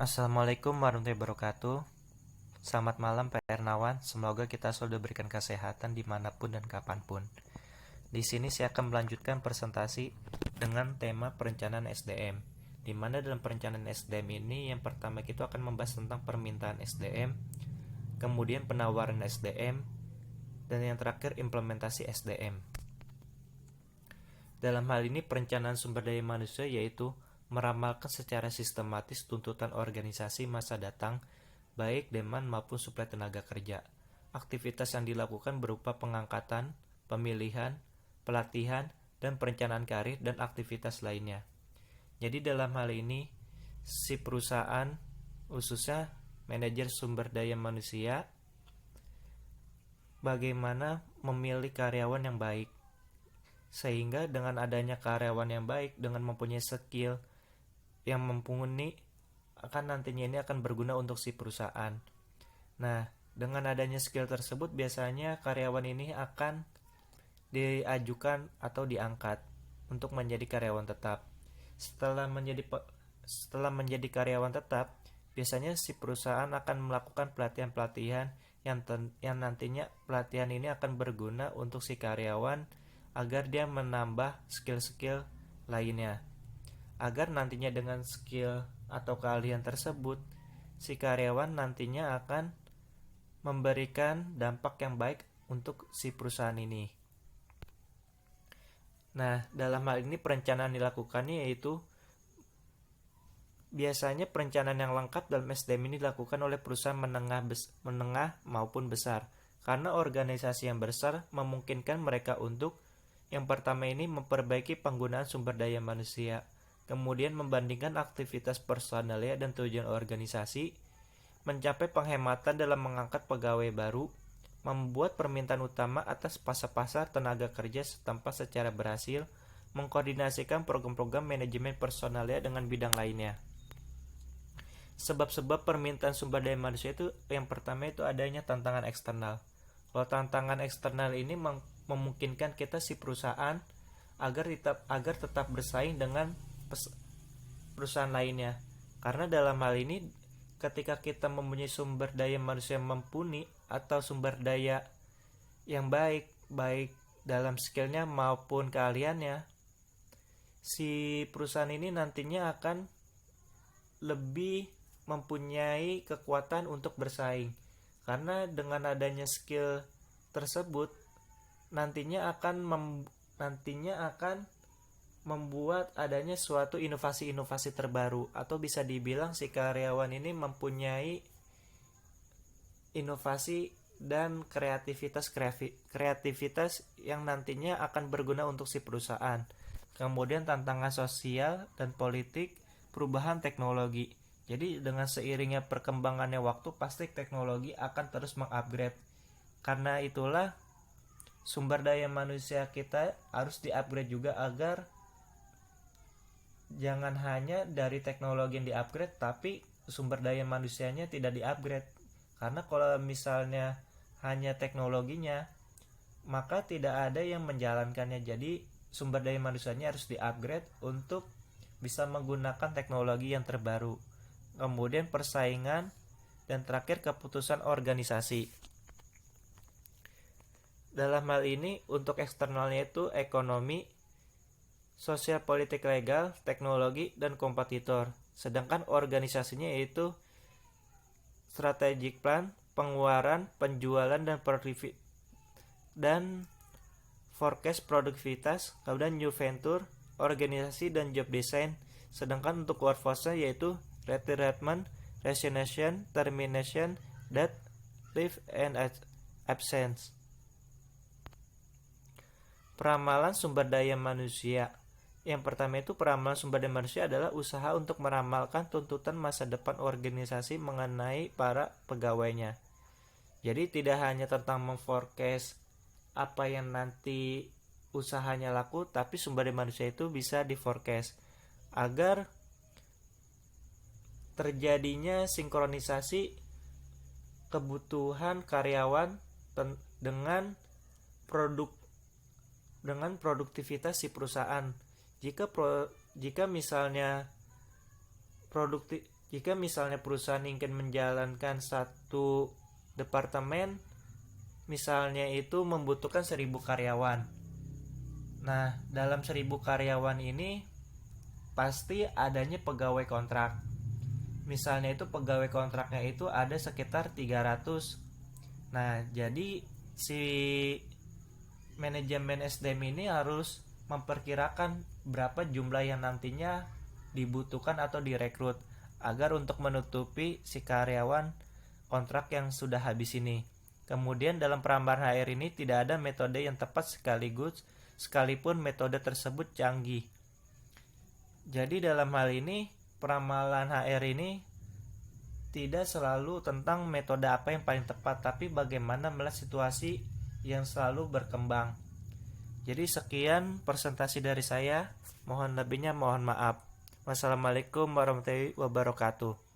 Assalamualaikum warahmatullahi wabarakatuh. Selamat malam Pak Ernawan. Semoga kita selalu diberikan kesehatan dimanapun dan kapanpun. Di sini saya akan melanjutkan presentasi dengan tema perencanaan SDM. Di mana dalam perencanaan SDM ini yang pertama kita akan membahas tentang permintaan SDM, kemudian penawaran SDM, dan yang terakhir implementasi SDM. Dalam hal ini perencanaan sumber daya manusia yaitu meramalkan secara sistematis tuntutan organisasi masa datang, baik demand maupun suplai tenaga kerja. Aktivitas yang dilakukan berupa pengangkatan, pemilihan, pelatihan, dan perencanaan karir dan aktivitas lainnya. Jadi dalam hal ini, si perusahaan, khususnya manajer sumber daya manusia, bagaimana memilih karyawan yang baik. Sehingga dengan adanya karyawan yang baik, dengan mempunyai skill yang mumpuni, akan nantinya ini akan berguna untuk si perusahaan. Nah, dengan adanya skill tersebut biasanya karyawan ini akan diajukan atau diangkat untuk menjadi karyawan tetap. Setelah menjadi karyawan tetap, biasanya si perusahaan akan melakukan pelatihan-pelatihan yang nantinya pelatihan ini akan berguna untuk si karyawan agar dia menambah skill-skill lainnya. Agar nantinya dengan skill atau keahlian tersebut, si karyawan nantinya akan memberikan dampak yang baik untuk si perusahaan ini. Nah, dalam hal ini perencanaan dilakukannya yaitu biasanya perencanaan yang lengkap dalam SDM ini dilakukan oleh perusahaan menengah maupun besar. Karena organisasi yang besar memungkinkan mereka untuk yang pertama ini memperbaiki penggunaan sumber daya manusia, kemudian membandingkan aktivitas personalnya dan tujuan organisasi, mencapai penghematan dalam mengangkat pegawai baru, membuat permintaan utama atas pasar tenaga kerja setempat secara berhasil, mengkoordinasikan program-program manajemen personalnya dengan bidang lainnya. Sebab-sebab permintaan sumber daya manusia itu yang pertama itu adanya tantangan eksternal. Kalau tantangan eksternal ini memungkinkan kita si perusahaan agar tetap bersaing dengan perusahaan lainnya. Karena dalam hal ini ketika kita mempunyai sumber daya manusia yang mumpuni atau sumber daya yang baik dalam skillnya maupun keahliannya, si perusahaan ini nantinya akan lebih mempunyai kekuatan untuk bersaing. Karena dengan adanya skill tersebut nantinya akan membuat adanya suatu inovasi-inovasi terbaru, atau bisa dibilang si karyawan ini mempunyai inovasi dan kreativitas yang nantinya akan berguna untuk si perusahaan. Kemudian tantangan sosial dan politik, perubahan teknologi. Jadi dengan seiringnya perkembangannya waktu, pasti teknologi akan terus mengupgrade. Karena itulah sumber daya manusia kita harus diupgrade juga agar jangan hanya dari teknologi yang diupgrade tapi sumber daya manusianya tidak diupgrade. Karena kalau misalnya hanya teknologinya, maka tidak ada yang menjalankannya. Jadi sumber daya manusianya harus diupgrade untuk bisa menggunakan teknologi yang terbaru. Kemudian persaingan, dan terakhir keputusan organisasi. Dalam hal ini untuk eksternalnya itu ekonomi, sosial, politik, legal, teknologi, dan kompetitor. Sedangkan organisasinya yaitu strategic plan, pengeluaran, penjualan, dan forecast produktivitas, kemudian new venture, organisasi, dan job design. Sedangkan untuk workforce yaitu retirement, resignation, termination, death, leave, and absence. Peramalan sumber daya manusia. Yang pertama itu peramalan sumber daya manusia adalah usaha untuk meramalkan tuntutan masa depan organisasi mengenai para pegawainya. Jadi tidak hanya tentang memforecast apa yang nanti usahanya laku, tapi sumber daya manusia itu bisa diforecast agar terjadinya sinkronisasi kebutuhan karyawan dengan produktivitas si perusahaan. Jika misalnya Jika misalnya perusahaan ingin menjalankan satu departemen, misalnya itu membutuhkan 1.000 karyawan. Nah, dalam 1.000 karyawan ini pasti adanya pegawai kontrak. Misalnya itu pegawai kontraknya itu ada sekitar 300. Nah, jadi si manajemen SDM ini harus memperkirakan berapa jumlah yang nantinya dibutuhkan atau direkrut agar untuk menutupi si karyawan kontrak yang sudah habis ini. Kemudian dalam perambahan HR ini tidak ada metode yang tepat sekaligus sekalipun metode tersebut canggih. Jadi dalam hal ini peramalan HR ini tidak selalu tentang metode apa yang paling tepat, tapi bagaimana melihat situasi yang selalu berkembang. Jadi sekian presentasi dari saya. Mohon lebihnya mohon maaf. Wassalamualaikum warahmatullahi wabarakatuh.